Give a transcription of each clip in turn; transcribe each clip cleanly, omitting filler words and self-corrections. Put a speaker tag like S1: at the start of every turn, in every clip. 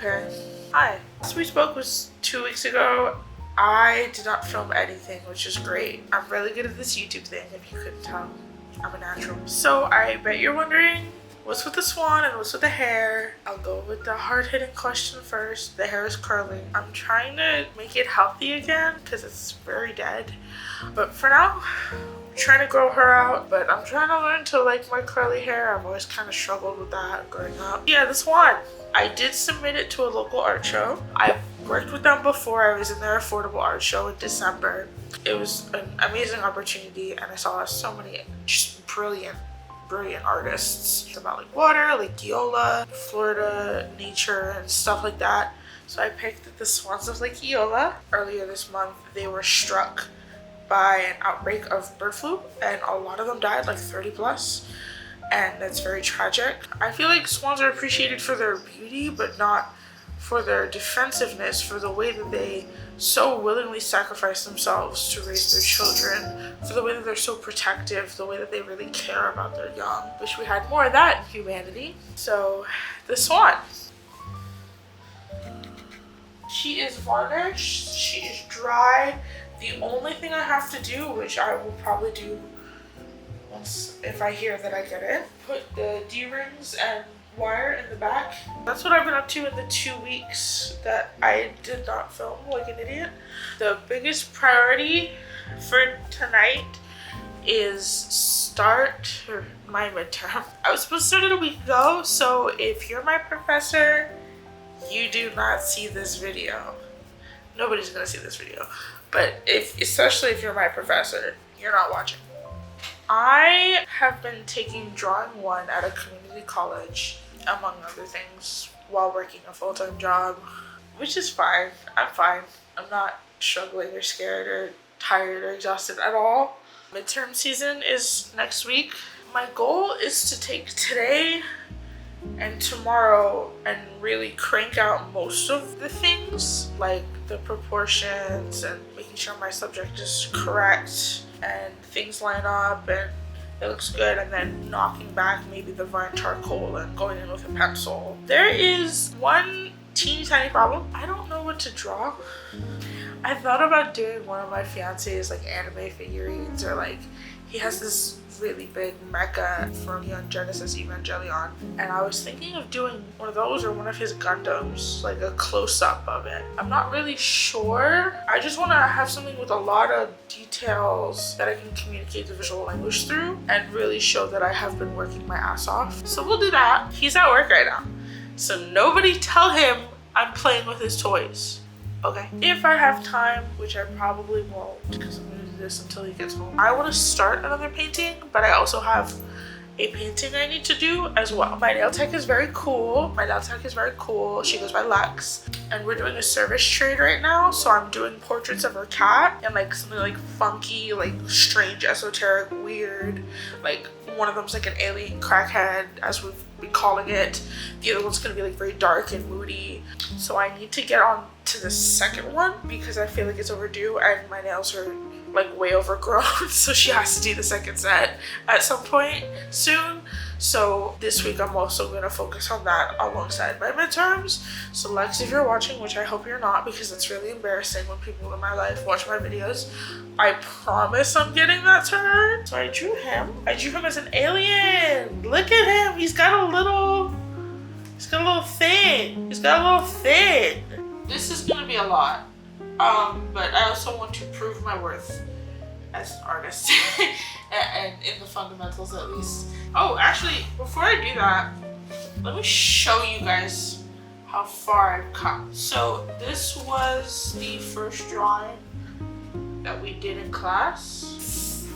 S1: Okay. Hi. Last we spoke was 2 weeks ago. I did not film anything, which is great. I'm really good at this YouTube thing, if you couldn't tell. I'm a natural. So I bet you're wondering, what's with the swan and what's with the hair? I'll go with the hard-hitting question first. The hair is curling. I'm trying to make it healthy again because it's very dead. But for now, I'm trying to grow her out, but I'm trying to learn to like my curly hair. I've always kind of struggled with that growing up. Yeah, the swan. I did submit it to a local art show. I've worked with them before. I was in their affordable art show in December. It was an amazing opportunity, and I saw so many just brilliant artists. It's about like water, Lake Eola, Florida, nature, and stuff like that. So I picked the swans of Lake Eola. Earlier this month, they were struck by an outbreak of bird flu, and a lot of them died, like 30 plus. And that's very tragic. I feel like swans are appreciated for their beauty, but not for their defensiveness, for the way that they so willingly sacrifice themselves to raise their children, for the way that they're so protective, the way that they really care about their young. Wish we had more of that in humanity. So, the swan. She is varnished, she is dry. The only thing I have to do, which I will probably do once if I hear that I get it, put the D-rings and wire in the back. That's what I've been up to in the 2 weeks that I did not film like an idiot. The biggest priority for tonight is start my midterm. I was supposed to start it a week ago, so if you're my professor, you do not see this video. Nobody's gonna see this video. But especially if you're my professor, you're not watching. I have been taking drawing 1 at a community college, among other things, while working a full-time job, which is fine. I'm fine. I'm not struggling or scared or tired or exhausted at all. Midterm season is next week. My goal is to take today and tomorrow and really crank out most of the things, like the proportions and making sure my subject is correct and things line up and it looks good, and then knocking back maybe the Vine charcoal and going in with a pencil. There is one teeny tiny problem. I don't know what to draw. I thought about doing one of my fiance's like anime figurines, or like he has this really big mecha from Neon Genesis Evangelion, and I was thinking of doing one of those or one of his Gundams, like a close-up of it. I'm not really sure. I just want to have something with a lot of details that I can communicate the visual language through and really show that I have been working my ass off. So we'll do that. He's at work right now, so nobody tell him I'm playing with his toys. Okay. If I have time, which I probably won't because I'm gonna do this until he gets home, I want to start another painting, but I also have a painting I need to do as well. My nail tech is very cool. She goes by Lex, and we're doing a service trade right now, so I'm doing portraits of her cat and like something like funky, like strange, esoteric, weird, like one of them's like an alien crackhead, as we've been calling it. The other one's gonna be like very dark and moody. So I need to get on to the second one because I feel like it's overdue and my nails are like way overgrown. So she has to do the second set at some point soon. So this week I'm also gonna focus on that alongside my midterms. So Lex, if you're watching, which I hope you're not because it's really embarrassing when people in my life watch my videos, I promise I'm getting that to her. So I drew him as an alien. Look at him, he's got a little thing. This is gonna be a lot, but I also want to prove my worth as an artist and in the fundamentals at least. Oh, actually, before I do that, let me show you guys how far I've come. So this was the first drawing that we did in class.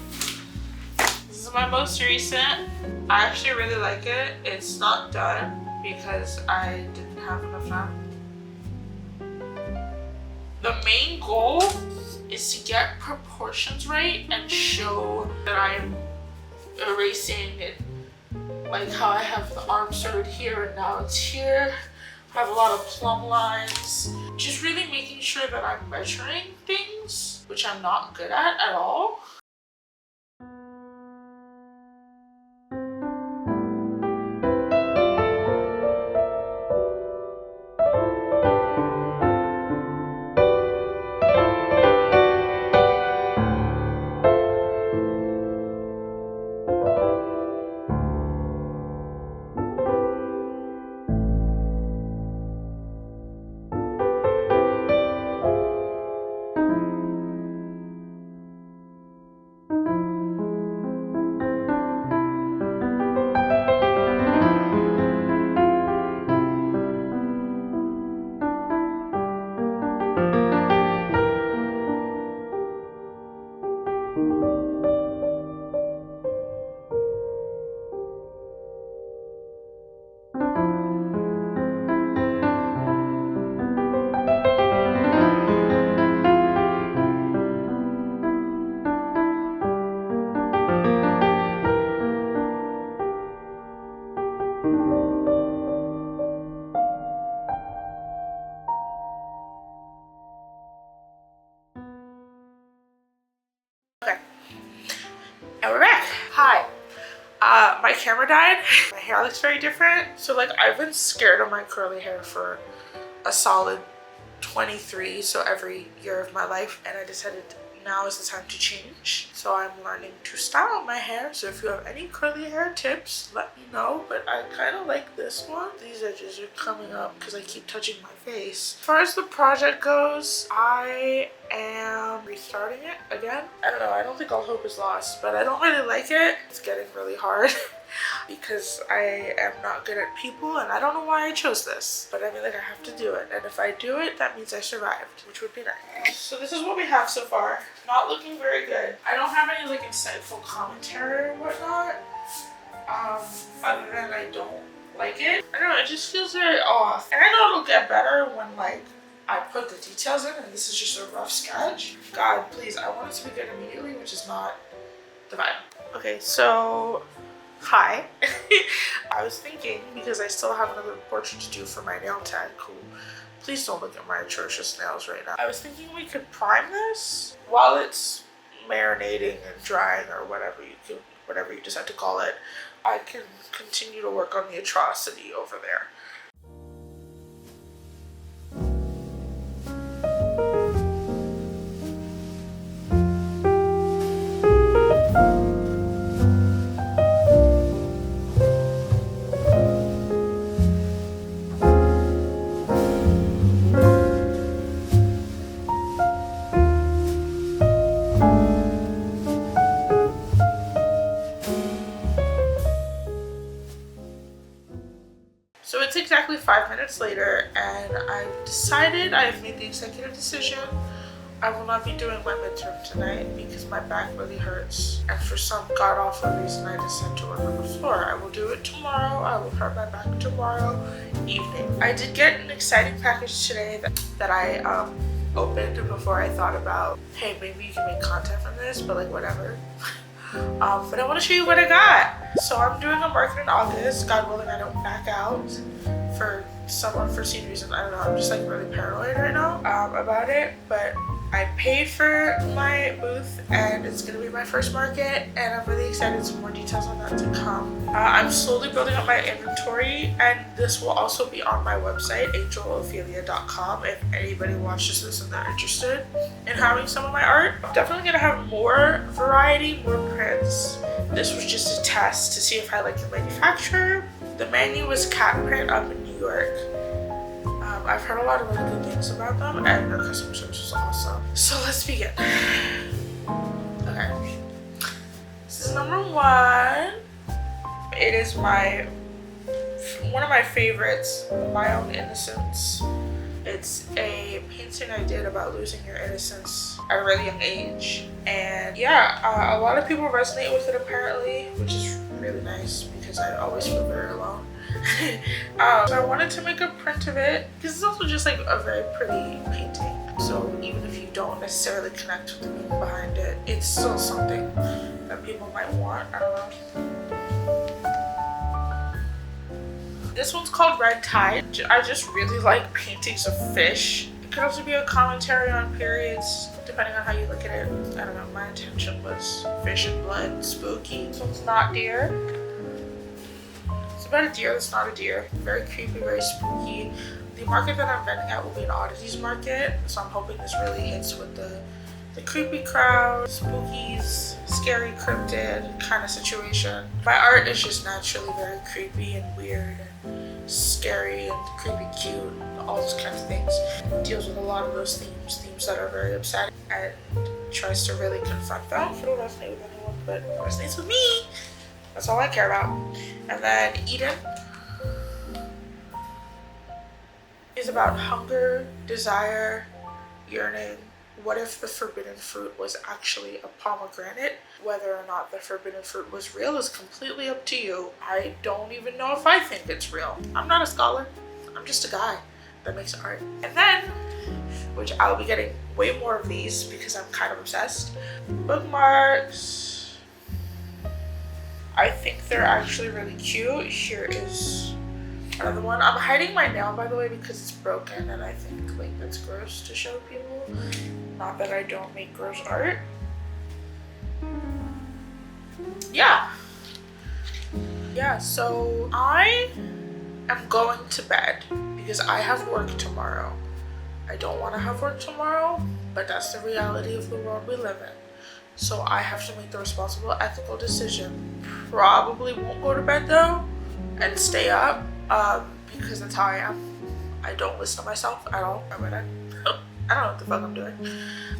S1: This is my most recent. I actually really like it. It's not done because I didn't have enough time. The main goal is to get proportions right and show that I'm erasing it, like how I have the arm started here and now it's here. I have a lot of plumb lines. Just really making sure that I'm measuring things, which I'm not good at all. And we're back. Hi. My camera died. My hair looks very different. So like I've been scared of my curly hair for a solid 23, so every year of my life, and I decided now is the time to change. So I'm learning to style my hair. So if you have any curly hair tips, let me know. But I kind of like this one. These edges are coming up because I keep touching my face. As far as the project goes, I am restarting it again. I don't know, I don't think all hope is lost, but I don't really like it. It's getting really hard because I am not good at people, and I don't know why I chose this, but I mean, like, I have to do it, and if I do it, that means I survived, which would be nice. So this is what we have so far. Not looking very good. I don't have any like insightful commentary or whatnot, other than I don't like it. I don't know, it just feels very off, and I know it'll get better when like I put the details in, and this is just a rough sketch. God, please, I want it to be good immediately, which is not the vibe. Okay, so hi. I was thinking, because I still have another portrait to do for my nail tech, who, please don't look at my atrocious nails right now. I was thinking we could prime this while it's marinating and drying, or whatever you decide to call it. I can continue to work on the atrocity over there. So it's exactly 5 minutes later, and I've made the executive decision. I will not be doing my midterm tonight because my back really hurts, and for some god-awful reason I decided to work on the floor. I will do it tomorrow. I will hurt my back tomorrow evening. I did get an exciting package today that I opened before I thought about, hey, maybe you can make content from this, but like whatever. But I want to show you what I got. So I'm doing a market in August. God willing, I don't back out for some unforeseen reason. I don't know. I'm just like really paranoid right now about it. But I paid for my booth, and it's gonna be my first market, and I'm really excited. Some more details on that to come. I'm slowly building up my inventory, and this will also be on my website, angelophelia.com, if anybody watches this and they're interested in having some of my art. I'm definitely gonna have more variety, more prints. This was just a test to see if I like the manufacturer. The menu was cat print up in New York. I've heard a lot of really good things about them, and their customer service was awesome. So let's begin. Okay. This is number one. It is one of my favorites, My Own Innocence. It's a painting I did about losing your innocence at a really young age. And yeah, a lot of people resonate with it apparently, which is really nice because I always feel very alone. So I wanted to make a print of it because it's also just like a very pretty painting. So even if you don't necessarily connect with the meaning behind it, it's still something that people might want. I don't know. This one's called Red Tide. I just really like paintings of fish. It could also be a commentary on periods, depending on how you look at it. I don't know, my intention was fish and blood, spooky. This one's not deer. It's about a deer that's not a deer. Very creepy, very spooky. The market that I'm vending at will be an oddities market, so I'm hoping this really hits with the creepy crowd, spookies, scary cryptid kind of situation. My art is just naturally very creepy and weird and scary and creepy cute and all those kinds of things. It deals with a lot of those themes that are very upsetting, and tries to really confront them. It'll resonate with anyone, but it resonates with me. That's all I care about. And then Eden is about hunger, desire, yearning. What if the forbidden fruit was actually a pomegranate? Whether or not the forbidden fruit was real is completely up to you. I don't even know if I think it's real. I'm not a scholar. I'm just a guy that makes art. And then, which I'll be getting way more of these because I'm kind of obsessed, bookmarks. I think they're actually really cute. Here is another one. I'm hiding my nail, by the way, because it's broken, and I think like that's gross to show people. Not that I don't make gross art. yeah, so I am going to bed because I have work tomorrow. I don't want to have work tomorrow, but that's the reality of the world we live in. So I have to make the responsible, ethical decision. Probably won't go to bed though and stay up because that's how I am. I don't listen to myself at all. I don't know what the fuck I'm doing.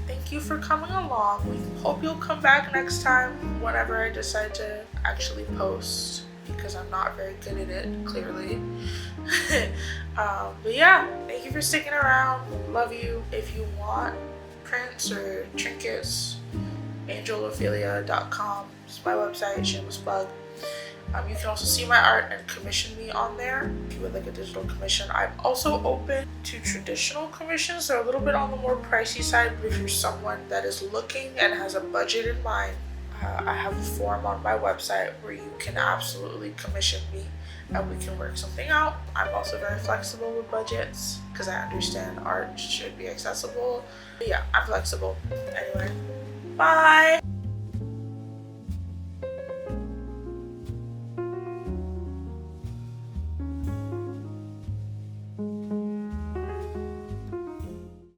S1: Thank you for coming along. We hope you'll come back next time whenever I decide to actually post, because I'm not very good at it, clearly. But yeah, thank you for sticking around. Love you. If you want prints or trinkets, angelophelia.com is my website, shameless plug. You can also see my art and commission me on there if you would like a digital commission. I'm also open to traditional commissions. They're a little bit on the more pricey side, but if you're someone that is looking and has a budget in mind, I have a form on my website where you can absolutely commission me and we can work something out. I'm also very flexible with budgets because I understand art should be accessible. But yeah, I'm flexible. Anyway, bye!